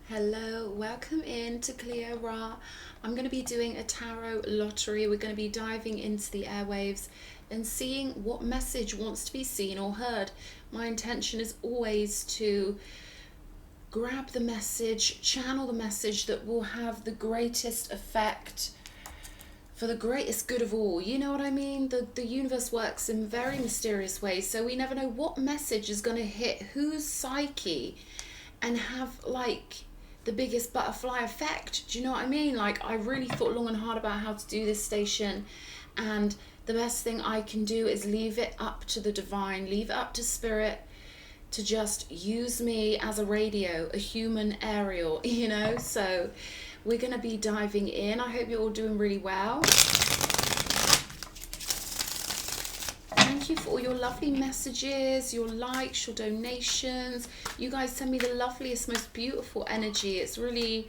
Hello, welcome in to Cleo Ra. I'm going to be doing a tarot lottery. We're going to be diving into the airwaves and seeing what message wants to be seen or heard. My intention is always to grab the message, channel the message that will have the greatest effect for the greatest good of all. You know what I mean? The universe works in very mysterious ways, so we never know what message is going to hit whose psyche and have like the biggest butterfly effect. Do you know what I mean? Like, I really thought long and hard about how to do this station, and the best thing I can do is leave it up to the divine, leave it up to spirit to just use me as a radio, a human aerial, you know? So we're going to be diving in. I hope you're all doing really well. Thank you for all your lovely messages, your likes, your donations. You guys send me the loveliest, most beautiful energy. It's really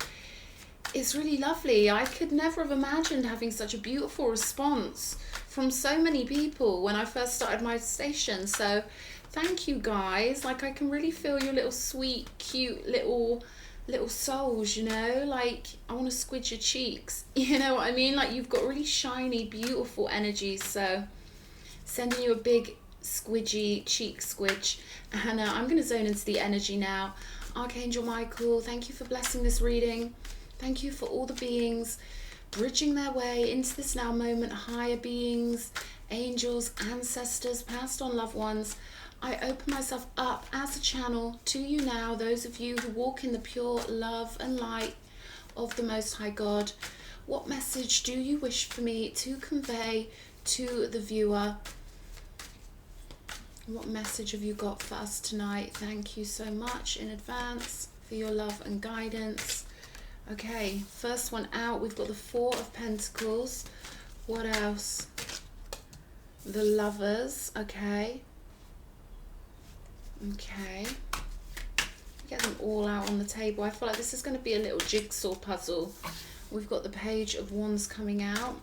lovely. I could never have imagined having such a beautiful response from so many people when I first started my station. So thank you guys. Like, I can really feel your little sweet, cute little souls, you know? Like, I want to squidge your cheeks. You know what I mean? Like, you've got really shiny, beautiful energy. So sending you a big squidgy cheek squidge. And I'm going to zone into the energy now. Archangel Michael, thank you for blessing this reading. Thank you for all the beings bridging their way into this now moment. Higher beings, angels, ancestors, passed on loved ones. I open myself up as a channel to you now, those of you who walk in the pure love and light of the Most High God. What message do you wish for me to convey to the viewer? What message have you got for us tonight? Thank you so much in advance for your love and guidance. Okay, first one out, we've got the Four of Pentacles. What else? The Lovers. Okay. Get them all out on the table. I feel like this is going to be a little jigsaw puzzle. We've got the Page of Wands coming out.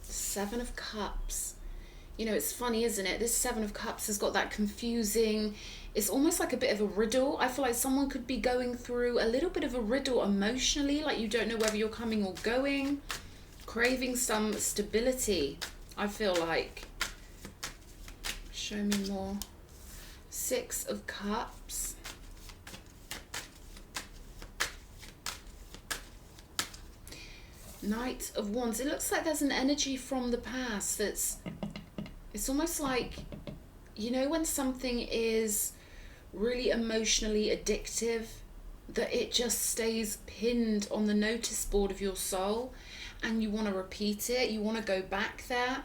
Seven of Cups. You know, it's funny, isn't it? This Seven of Cups has got that confusing, it's almost like a bit of a riddle. I feel like someone could be going through a little bit of a riddle emotionally, like you don't know whether you're coming or going, craving some stability, I feel like. Show me more. Six of Cups. Knight of Wands. It looks like there's an energy from the past that's, it's almost like, you know, when something is really emotionally addictive, that it just stays pinned on the notice board of your soul and you want to repeat it, you want to go back there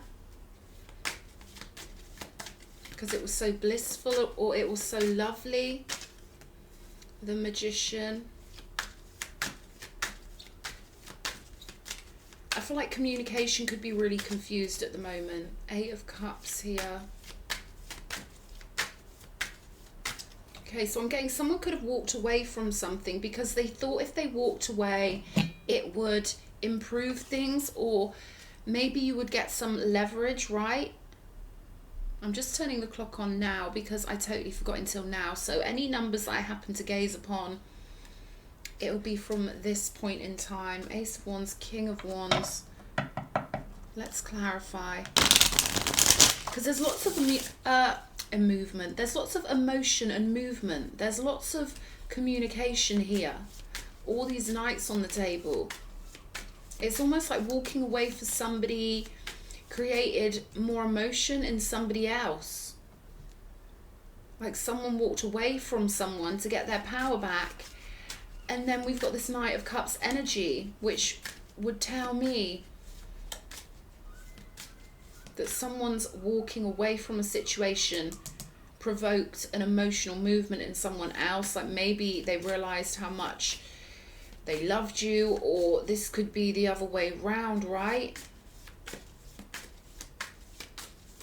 because it was so blissful or it was so lovely. The Magician. I feel like communication could be really confused at the moment. Eight of Cups here. Okay, so I'm getting someone could have walked away from something because they thought if they walked away, it would improve things, or maybe you would get some leverage, right? I'm just turning the clock on now because I totally forgot until now. So any numbers that I happen to gaze upon, it will be from this point in time. Ace of Wands, King of Wands. Let's clarify. Because there's lots of movement. There's lots of emotion and movement. There's lots of communication here. All these knights on the table. It's almost like walking away for somebody created more emotion in somebody else. Like someone walked away from someone to get their power back. And then we've got this Knight of Cups energy, which would tell me that someone's walking away from a situation provoked an emotional movement in someone else. Like maybe they realized how much they loved you, or this could be the other way round, right?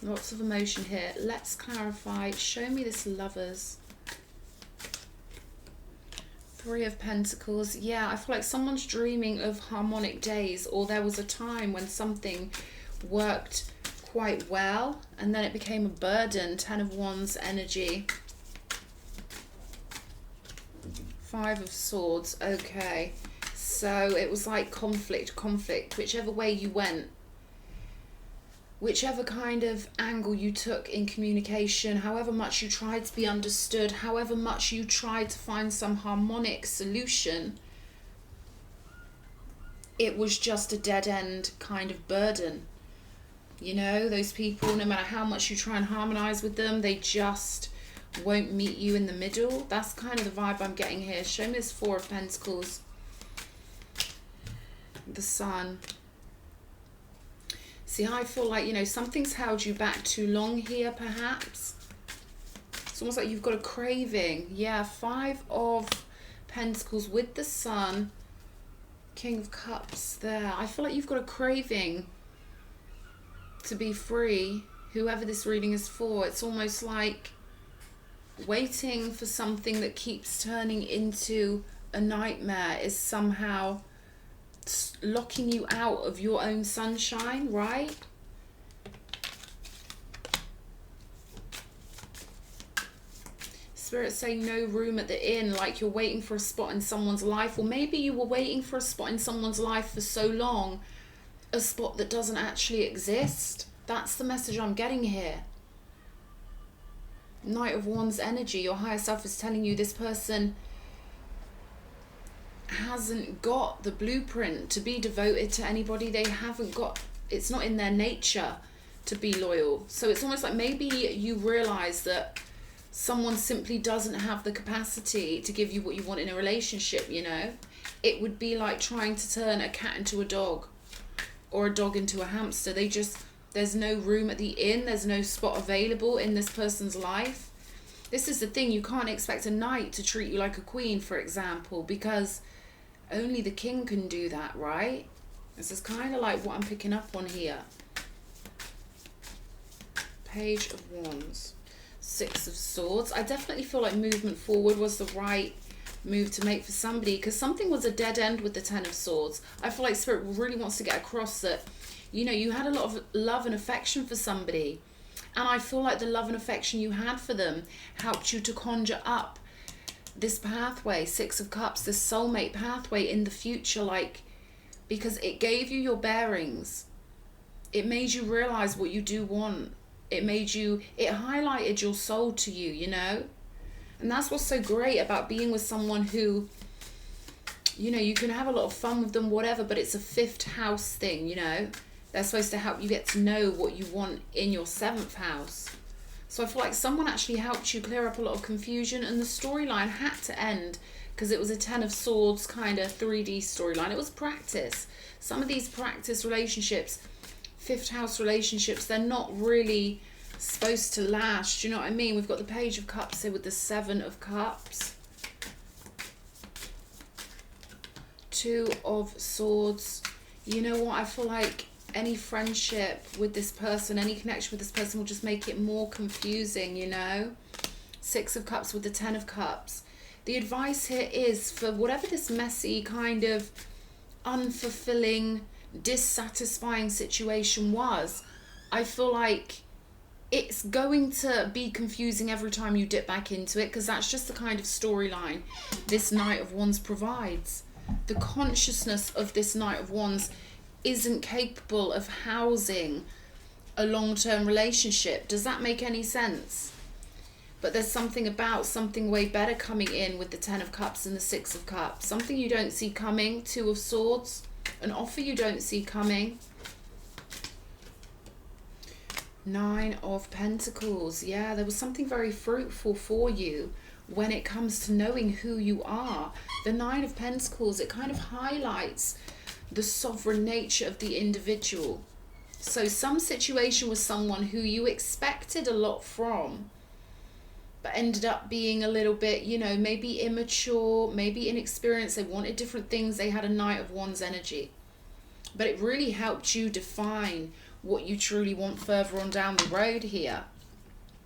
Lots of emotion here. Let's clarify. Show me this Lovers. Three of Pentacles. Yeah, I feel like someone's dreaming of harmonic days, or there was a time when something worked quite well and then it became a burden. Ten of Wands energy. Five of Swords. Okay. So it was like conflict, whichever way you went, whichever kind of angle you took in communication, however much you tried to be understood, however much you tried to find some harmonic solution, it was just a dead end kind of burden. You know, those people, no matter how much you try and harmonize with them, they just won't meet you in the middle. That's kind of the vibe I'm getting here. Show me this Four of Pentacles. The Sun. See, I feel like, you know, something's held you back too long here, perhaps. It's almost like you've got a craving. Yeah, Five of Pentacles with the Sun. King of Cups there. I feel like you've got a craving to be free, whoever this reading is for. It's almost like waiting for something that keeps turning into a nightmare is somehow locking you out of your own sunshine, right? Spirit saying no room at the inn, like you're waiting for a spot in someone's life, or maybe you were waiting for a spot in someone's life for so long, a spot that doesn't actually exist. That's the message I'm getting here. Knight of Wands energy. Your higher self is telling you this person hasn't got the blueprint to be devoted to anybody. They haven't got, it's not in their nature to be loyal. So it's almost like maybe you realize that someone simply doesn't have the capacity to give you what you want in a relationship, you know. It would be like trying to turn a cat into a dog or a dog into a hamster. They just, there's no room at the inn, there's no spot available in this person's life. This is the thing, you can't expect a knight to treat you like a queen, for example, because only the king can do that, right? This is kind of like what I'm picking up on here. Page of Wands. Six of Swords. I definitely feel like movement forward was the right move to make for somebody, because something was a dead end with the Ten of Swords. I feel like Spirit really wants to get across that, you know, you had a lot of love and affection for somebody, and I feel like the love and affection you had for them helped you to conjure up this pathway, Six of Cups, this soulmate pathway in the future, like, because it gave you your bearings. It made you realize what you do want. It made you, it highlighted your soul to you, you know? And that's what's so great about being with someone who, you know, you can have a lot of fun with them, whatever, but it's a fifth house thing, you know? They're supposed to help you get to know what you want in your seventh house. So I feel like someone actually helped you clear up a lot of confusion, and the storyline had to end because it was a Ten of Swords kind of 3D storyline. It was practice. Some of these practice relationships, fifth house relationships, they're not really supposed to last. Do you know what I mean? We've got the Page of Cups here with the Seven of Cups. Two of Swords. You know what? I feel like any friendship with this person, any connection with this person will just make it more confusing, you know? Six of Cups with the Ten of Cups. The advice here is for whatever this messy kind of unfulfilling, dissatisfying situation was, I feel like it's going to be confusing every time you dip back into it, because that's just the kind of storyline this Knight of Wands provides. The consciousness of this Knight of Wands isn't capable of housing a long-term relationship. Does that make any sense? But there's something about something way better coming in with the Ten of Cups and the Six of Cups. Something you don't see coming. Two of Swords. An offer you don't see coming. Nine of Pentacles. Yeah, there was something very fruitful for you when it comes to knowing who you are. The Nine of Pentacles, it kind of highlights the sovereign nature of the individual. So some situation with someone who you expected a lot from, but ended up being a little bit, you know, maybe immature, maybe inexperienced. They wanted different things. They had a Knight of Wands energy. But it really helped you define what you truly want further on down the road here.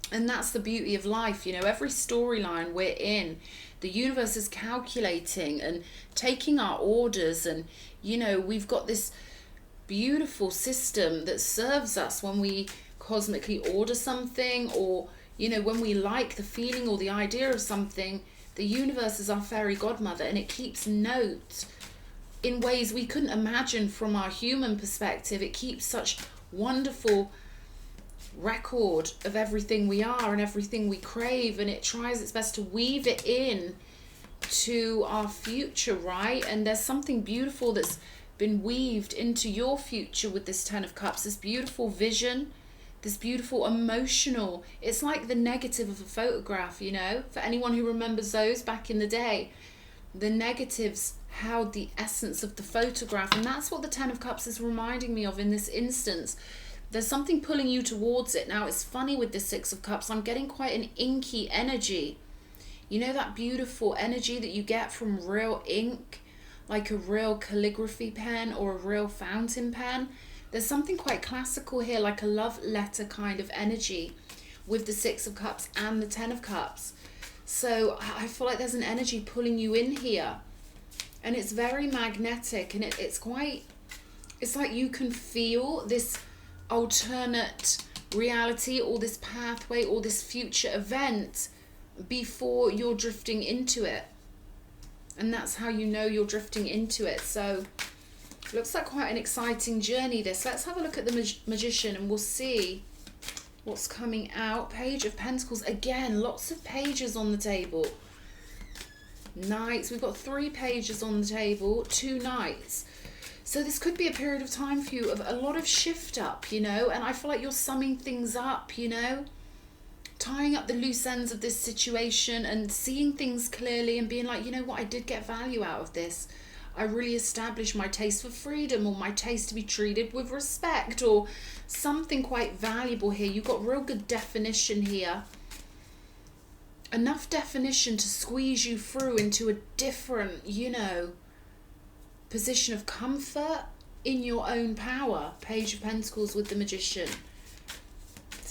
And that's the beauty of life, you know, every storyline we're in, the universe is calculating and taking our orders, and, you know, we've got this beautiful system that serves us when we cosmically order something, or, you know, when we like the feeling or the idea of something. The universe is our fairy godmother, and it keeps note in ways we couldn't imagine from our human perspective. It keeps such wonderful record of everything we are and everything we crave, and it tries its best to weave it in to our future, right? And there's something beautiful that's been weaved into your future with this Ten of Cups, this beautiful vision, this beautiful emotional, it's like the negative of a photograph, you know, for anyone who remembers those back in the day. The negatives held the essence of the photograph, and that's what the Ten of Cups is reminding me of in this instance. There's something pulling you towards it. Now, it's funny with the Six of Cups, I'm getting quite an inky energy. You know that beautiful energy that you get from real ink, like a real calligraphy pen or a real fountain pen? There's something quite classical here, like a love letter kind of energy with the Six of Cups and the Ten of Cups. So I feel like there's an energy pulling you in here, and it's very magnetic, and it's like you can feel this alternate reality or this pathway or this future event before you're drifting into it. And that's how you know you're drifting into it. So it looks like quite an exciting journey, this. Let's have a look at the Magician, and we'll see what's coming out. Page of Pentacles. Again, lots of pages on the table. Knights. We've got 3 pages on the table, 2 Knights. So this could be a period of time for you of a lot of shift up, you know, and I feel like you're summing things up, you know, tying up the loose ends of this situation and seeing things clearly and being like, you know what, I did get value out of this. I really established my taste for freedom, or my taste to be treated with respect, or something quite valuable here. You've got real good definition here. Enough definition to squeeze you through into a different, you know, position of comfort in your own power. Page of Pentacles with the Magician.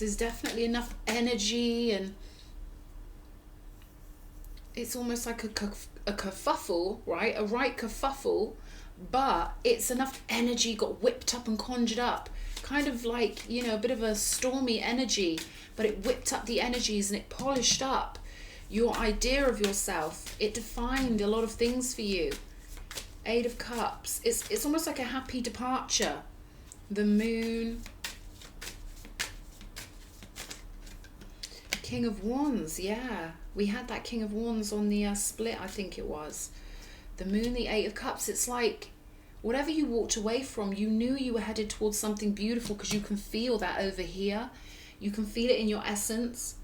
There's definitely enough energy, and it's almost like a kerfuffle, right? A right kerfuffle, but it's enough energy got whipped up and conjured up. Kind of like, you know, a bit of a stormy energy, but it whipped up the energies and it polished up your idea of yourself. It defined a lot of things for you. 8 of Cups. It's almost like a happy departure. The Moon. King of Wands, yeah. We had that King of Wands on the split, I think it was. The Moon, the 8 of Cups. It's like whatever you walked away from, you knew you were headed towards something beautiful, because you can feel that over here. You can feel it in your essence.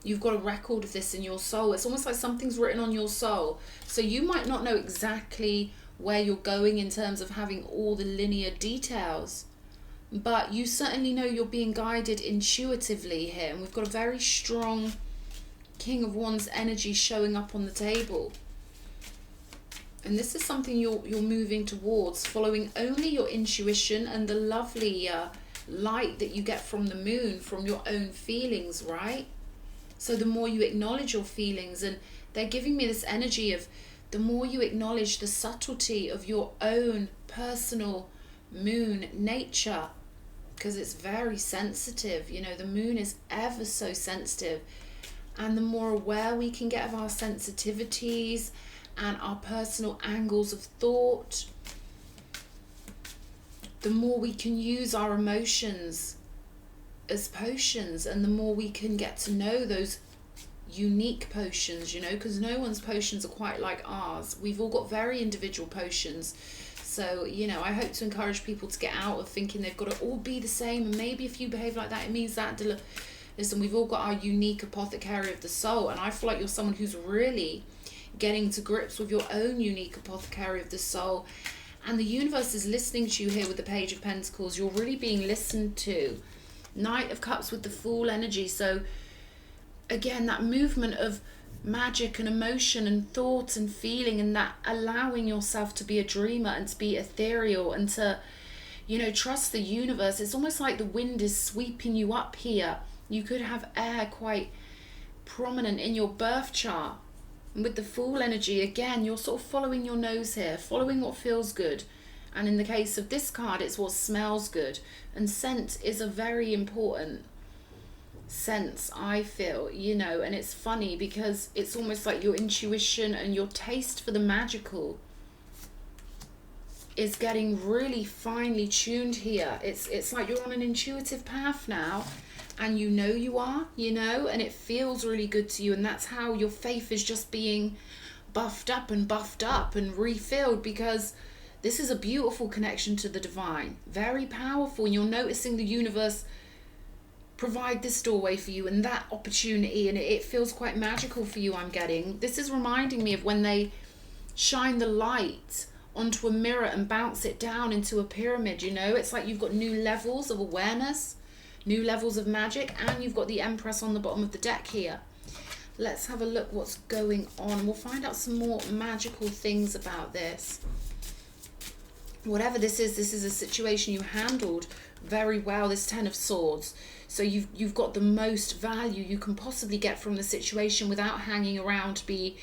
You've got a record of this in your soul. It's almost like something's written on your soul. So you might not know exactly where you're going in terms of having all the linear details, but you certainly know you're being guided intuitively here. And we've got a very strong King of Wands energy showing up on the table. And this is something you're moving towards, following only your intuition and the lovely light that you get from the Moon, from your own feelings, right? So the more you acknowledge your feelings, and they're giving me this energy of the more you acknowledge the subtlety of your own personal Moon nature, because it's very sensitive. You know, the Moon is ever so sensitive, and the more aware we can get of our sensitivities and our personal angles of thought, the more we can use our emotions as potions, and the more we can get to know those unique potions, you know, because no one's potions are quite like ours. We've all got very individual potions. So, you know, I hope to encourage people to get out of thinking they've got to all be the same, and maybe if you behave like that, it means that. Listen, we've all got our unique apothecary of the soul, and I feel like you're someone who's really getting to grips with your own unique apothecary of the soul, and the universe is listening to you here with the Page of Pentacles. You're really being listened to. Knight of Cups with the Fool energy. So again, that movement of magic and emotion and thought and feeling, and that allowing yourself to be a dreamer and to be ethereal and to, you know, trust the universe. It's almost like the wind is sweeping you up here. You could have air quite prominent in your birth chart. And with the Fool energy, again, you're sort of following your nose here, following what feels good. And in the case of this card, it's what smells good. And scent is a very important sense, I feel, you know. And it's funny because it's almost like your intuition and your taste for the magical is getting really finely tuned here. It's like you're on an intuitive path now, and you know you are, you know, and it feels really good to you. And that's how your faith is just being buffed up and refilled, because this is a beautiful connection to the divine, very powerful. And you're noticing the universe provide this doorway for you and that opportunity, and it feels quite magical for you. I'm getting this is reminding me of when they shine the light onto a mirror and bounce it down into a pyramid, you know. It's like you've got new levels of awareness, new levels of magic, and you've got the Empress on the bottom of the deck here. Let's have a look what's going on. We'll find out some more magical things about this. Whatever this is a situation you handled very well, this Ten of Swords. So you've got the most value you can possibly get from the situation without hanging around to be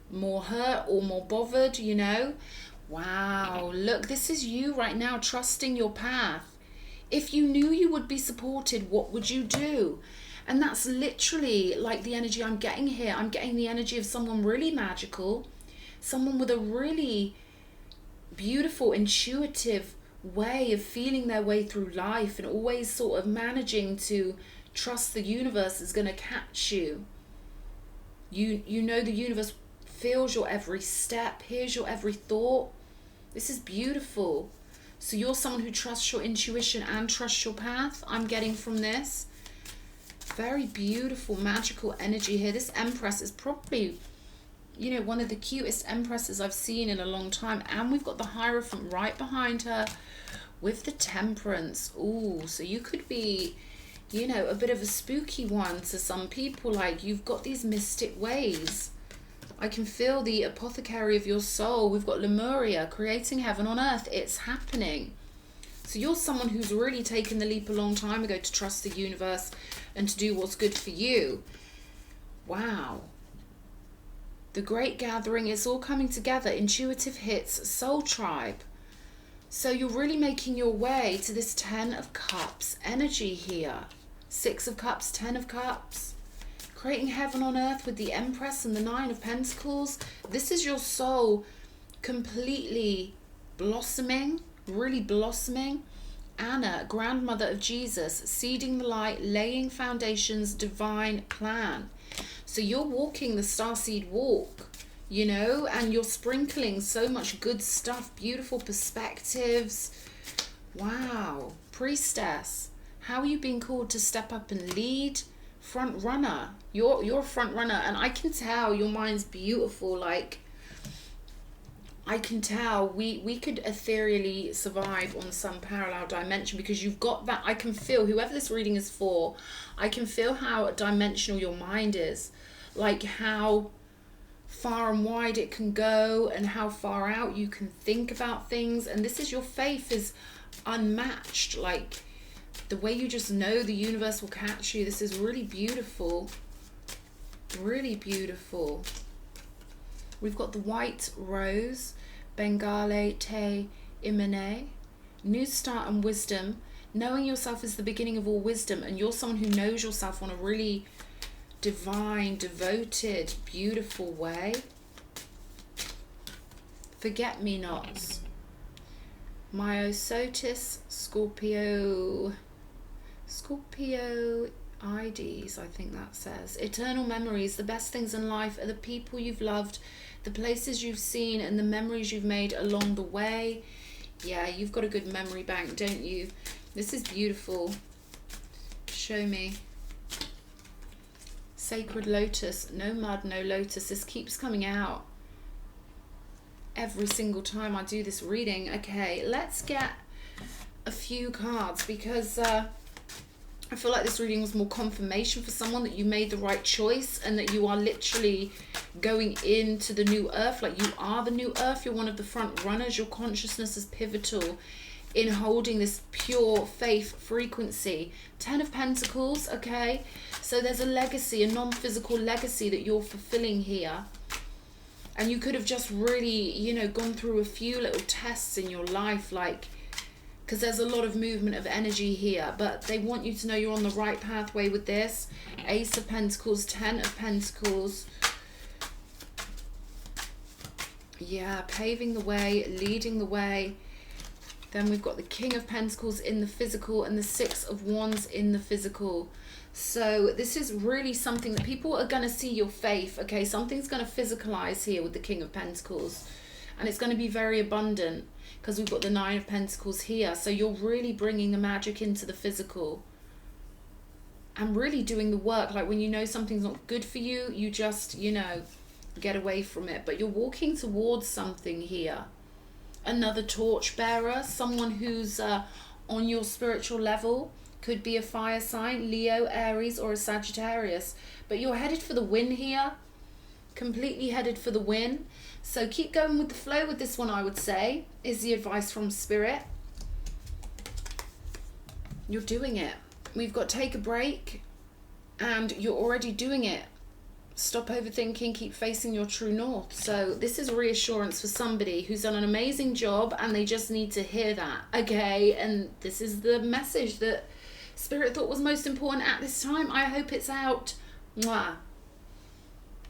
more hurt or more bothered, you know. Wow, look, this is you right now, trusting your path. If you knew you would be supported, what would you do? And that's literally like the energy I'm getting here. I'm getting the energy of someone really magical, someone with a really beautiful, intuitive way of feeling their way through life, and always sort of managing to trust the universe is going to catch you. You know the universe feels your every step, hears your every thought. This is beautiful. So you're someone who trusts your intuition and trusts your path, I'm getting from this. Very beautiful, magical energy here. This Empress is probably, you know, one of the cutest Empresses I've seen in a long time. And we've got the Hierophant right behind her with the Temperance. Ooh, so you could be, you know, a bit of a spooky one to some people. Like, you've got these mystic ways. I can feel the apothecary of your soul. We've got Lemuria, creating heaven on earth. It's happening. So you're someone who's really taken the leap a long time ago to trust the universe and to do what's good for you. Wow. The Great Gathering is all coming together. Intuitive hits, Soul Tribe. So you're really making your way to this 10 of Cups energy here. 6 of Cups, 10 of Cups. Creating heaven on earth with the Empress and the 9 of Pentacles. This is your soul completely blossoming, really blossoming. Anna, grandmother of Jesus, seeding the light, laying foundations, divine plan. So you're walking the starseed walk, you know, and you're sprinkling so much good stuff, beautiful perspectives. Wow. Priestess, how are you being called to step up and lead? Front runner, you're a front runner, and I can tell your mind's beautiful. Like, I can tell we could ethereally survive on some parallel dimension, because you've got that. I can feel, whoever this reading is for, I can feel how dimensional your mind is, like how far and wide it can go and how far out you can think about things. And this is, your faith is unmatched. Like, the way you just know the universe will catch you. This is really beautiful. Really beautiful. We've got the White Rose, Bengale Te Imene, New Start and Wisdom. Knowing yourself is the beginning of all wisdom. And you're someone who knows yourself on a really divine, devoted, beautiful way. Forget-me-nots. Myosotis, Scorpio IDs, I think that says. Eternal memories. The best things in life are the people you've loved, the places you've seen, and the memories you've made along the way. Yeah, you've got a good memory bank, don't you? This is beautiful. Show me. Sacred Lotus. No mud, no lotus. This keeps coming out every single time I do this reading. Okay, let's get a few cards, because I feel like this reading was more confirmation for someone that you made the right choice and that you are literally going into the new earth. Like, you are the new earth. You're one of the front runners. Your consciousness is pivotal in holding this pure faith frequency. 10 of Pentacles, okay? So there's a legacy, a non-physical legacy that you're fulfilling here. And you could have just really, you know, gone through a few little tests in your life, like because there's a lot of movement of energy here, but they want you to know you're on the right pathway with this. Ace of Pentacles, 10 of Pentacles. Yeah, paving the way, leading the way. Then we've got the King of Pentacles in the physical and the Six of Wands in the physical. So this is really something that people are going to see your faith, okay? Something's going to physicalize here with the King of Pentacles. And it's going to be very abundant because we've got the Nine of Pentacles here. So you're really bringing the magic into the physical and really doing the work. Like when you know something's not good for you, you just, you know, get away from it. But you're walking towards something here. Another torch bearer, someone who's on your spiritual level. Could be a fire sign, Leo, Aries, or a Sagittarius. But you're headed for the win here. Completely headed for the win. So keep going with the flow with this one, I would say, is the advice from Spirit. You're doing it. We've got take a break, and you're already doing it. Stop overthinking, keep facing your true north. So this is reassurance for somebody who's done an amazing job and they just need to hear that, okay? And this is the message that Spirit thought was most important at this time. I hope it's out. Mwah.